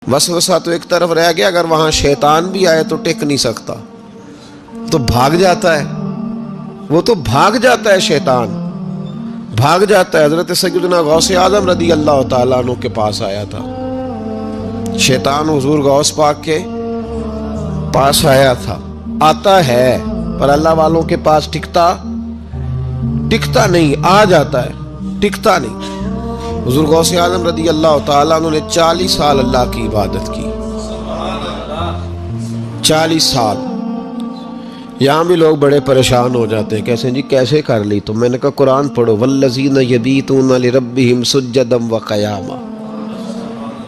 وسوسہ تو ایک طرف رہ گیا، اگر وہاں شیطان بھی آئے تو ٹک نہیں سکتا، تو بھاگ جاتا ہے، وہ تو بھاگ جاتا ہے، شیطان بھاگ جاتا ہے۔ حضرت سیدنا غوث اعظم رضی اللہ تعالیٰ عنہ کے پاس آیا تھا، شیطان حضور غوث پاک کے پاس آیا تھا، آتا ہے پر اللہ والوں کے پاس ٹکتا نہیں، آ جاتا ہے ٹکتا نہیں۔ حضور غوث اعظم رضی اللہ تعالیٰ عنہ نے 40 سال اللہ کی عبادت کی، 40 سال۔ یہاں بھی لوگ بڑے پریشان ہو جاتے ہیں، کیسے جی کیسے کر لی؟ تو میں نے کہا قرآن پڑھو، والذین یبیتون لربہم سجدا وقیاما،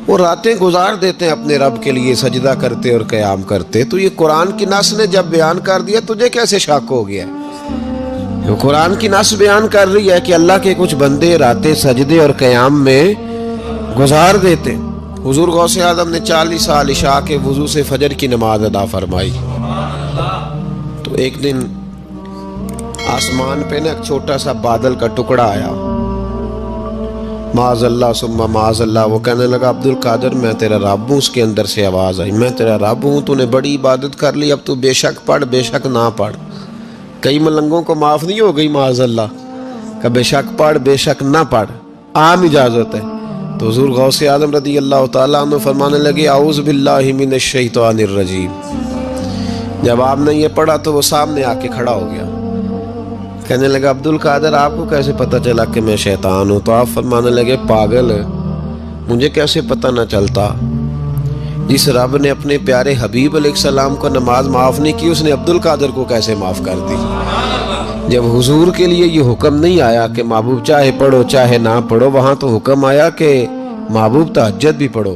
وہ راتیں گزار دیتے ہیں اپنے رب کے لیے سجدہ کرتے اور قیام کرتے۔ تو یہ قرآن کی نص نے جب بیان کر دیا، تجھے کیسے شک ہو گیا؟ جو قرآن کی نص بیان کر رہی ہے کہ اللہ کے کچھ بندے راتیں سجدے اور قیام میں گزار دیتے۔ حضور غوث اعظم نے 40 سال عشاء کے وضو سے فجر کی نماز ادا فرمائی۔ تو ایک دن آسمان پہ نا ایک چھوٹا سا بادل کا ٹکڑا آیا، معاذ اللہ ثم معاذ اللہ۔ وہ کہنے لگا عبد القادر میں تیرا رب ہوں۔ اس کے اندر سے آواز آئی، میں تیرا رب ہوں، تو نے بڑی عبادت کر لی، اب تو بے شک پڑھ بے شک نہ پڑھ۔ کئی ملنگوں کو معاف نہیں ہو گئی معاذ اللہ کہ بے شک پڑھ بے شک نہ پڑھ، عام اجازت ہے۔ تو حضور غوث اعظم رضی اللہ تعالیٰ عنہ فرمانے لگے اعوذ باللہ من الشیطان الرجیم۔ جب آپ نے یہ پڑھا تو وہ سامنے آ کے کھڑا ہو گیا، کہنے لگا عبد القادر آپ کو کیسے پتہ چلا کہ میں شیطان ہوں؟ تو آپ فرمانے لگے پاگل، مجھے کیسے پتہ نہ چلتا؟ جس رب نے اپنے پیارے حبیب علیہ السلام کو نماز معاف نہیں کی، اس نے عبد القادر کو کیسے معاف کر دی؟ جب حضور کے لیے یہ حکم نہیں آیا کہ محبوب چاہے پڑھو چاہے نہ پڑھو، وہاں تو حکم آیا کہ محبوب تہجد بھی پڑھو،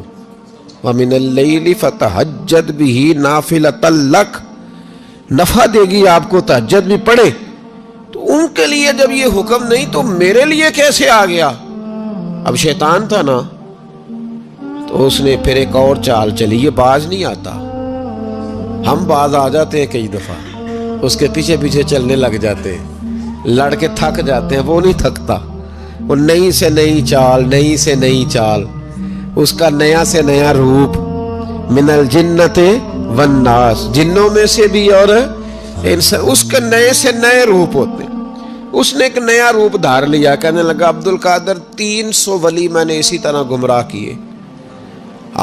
وَمِنَ اللَّيْلِ فَتَہَجَّدْ بِهِ نَافِلَةً لَكَ، نفع دے گی آپ کو، تہجد بھی پڑھے۔ تو ان کے لیے جب یہ حکم نہیں تو میرے لیے کیسے آ گیا؟ اب شیطان تھا نا، تو اس نے پھر ایک اور چال چلی، یہ باز نہیں آتا، ہم باز آ جاتے ہیں کئی دفعہ، اس کے پیچھے پیچھے چلنے لگ جاتے ہیں، لڑ کے تھک جاتے ہیں، وہ نہیں تھکتا، وہ نئی سے نئی چال، نئی سے نئی چال، اس کا نیا سے نیا روپ، من الجنت والناس، جنوں میں سے بھی اور اس کے نئے سے نئے روپ ہوتے ہیں۔ اس نے ایک نیا روپ دھار لیا، کہنے لگا عبد القادر 300 ولی میں نے اسی طرح گمراہ کیے،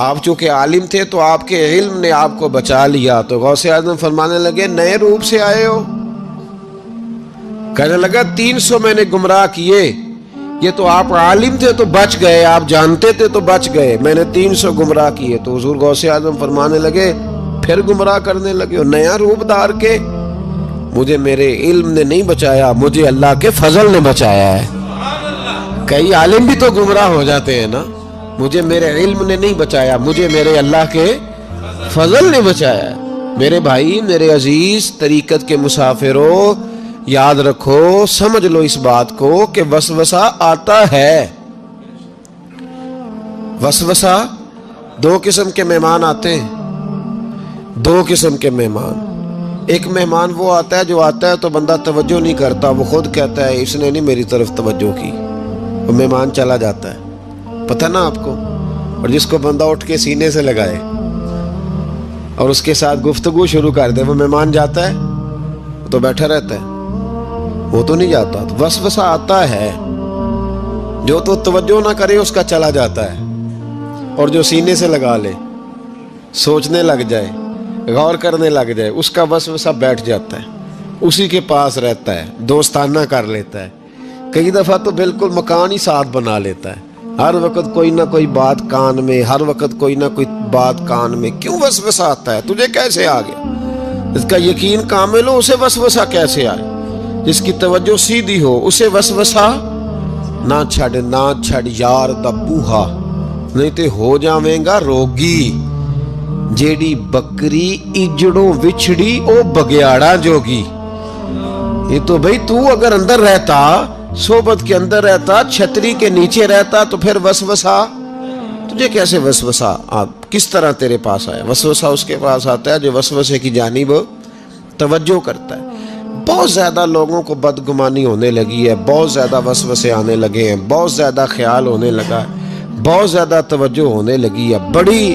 آپ چونکہ عالم تھے تو آپ کے علم نے آپ کو بچا لیا۔ تو غوث اعظم فرمانے لگے نئے روپ سے آئے ہو؟ کہنے لگا 300 میں نے گمراہ کیے، یہ تو آپ عالم تھے تو بچ گئے، آپ جانتے تھے تو بچ گئے، میں نے 300 گمراہ کیے۔ تو حضور غوث اعظم فرمانے لگے پھر گمراہ کرنے لگے ہو نیا روپ دھار کے؟ مجھے میرے علم نے نہیں بچایا، مجھے اللہ کے فضل نے بچایا ہے۔ کئی عالم بھی تو گمراہ ہو جاتے ہیں نا، مجھے میرے علم نے نہیں بچایا، مجھے میرے اللہ کے فضل نے بچایا ہے۔ میرے بھائی، میرے عزیز طریقت کے مسافروں، یاد رکھو، سمجھ لو اس بات کو کہ وسوسہ آتا ہے۔ وسوسہ، دو قسم کے مہمان آتے ہیں، دو قسم کے مہمان۔ ایک مہمان وہ آتا ہے جو آتا ہے تو بندہ توجہ نہیں کرتا، وہ خود کہتا ہے اس نے نہیں میری طرف توجہ کی، وہ مہمان چلا جاتا ہے، پتہ نا آپ کو۔ اور جس کو بندہ اٹھ کے سینے سے لگائے اور اس کے ساتھ گفتگو شروع کر دے، وہ مہمان جاتا ہے تو بیٹھا رہتا ہے، وہ تو نہیں جاتا۔ تو وسوسہ آتا ہے، جو تو توجہ نہ کرے اس کا چلا جاتا ہے، اور جو سینے سے لگا لے، سوچنے لگ جائے، غور کرنے لگ جائے، اس کا وسوسہ بیٹھ جاتا ہے، اسی کے پاس رہتا ہے، دوستانہ کر لیتا ہے، کئی دفعہ تو بالکل مکان ہی ساتھ بنا لیتا ہے، ہر وقت کوئی نہ کوئی بات کان میں، ہر وقت کوئی نہ کوئی بات کان میں۔ کیوں وسوسہ آتا ہے؟ تجھے کیسے آ گیا؟ جس کا یقین کامل ہو اسے وسوسہ کیسے آئے؟ جس کی توجہ سیدھی ہو اسے وسوسہ نہ چھڑ یار دا بوہا، نہیں تے ہو جاویں گا روگی۔ جیڑی بکری اجڑوں وچھڑی او بگیاڑا جوگی۔ یہ تو بھئی تو اگر اندر رہتا، صحبت کے اندر رہتا، چھتری کے نیچے رہتا، تو پھر وسوسہ تجھے کیسے وسوسہ کس طرح تیرے پاس آیا؟ وسوسہ اس کے پاس آتا ہے جو وسوسے کی جانب توجہ کرتا ہے۔ بہت زیادہ لوگوں کو بدگمانی ہونے لگی ہے، بہت زیادہ وسوسے آنے لگے ہیں، بہت زیادہ خیال ہونے لگا ہے، بہت زیادہ توجہ ہونے لگی ہے، بڑی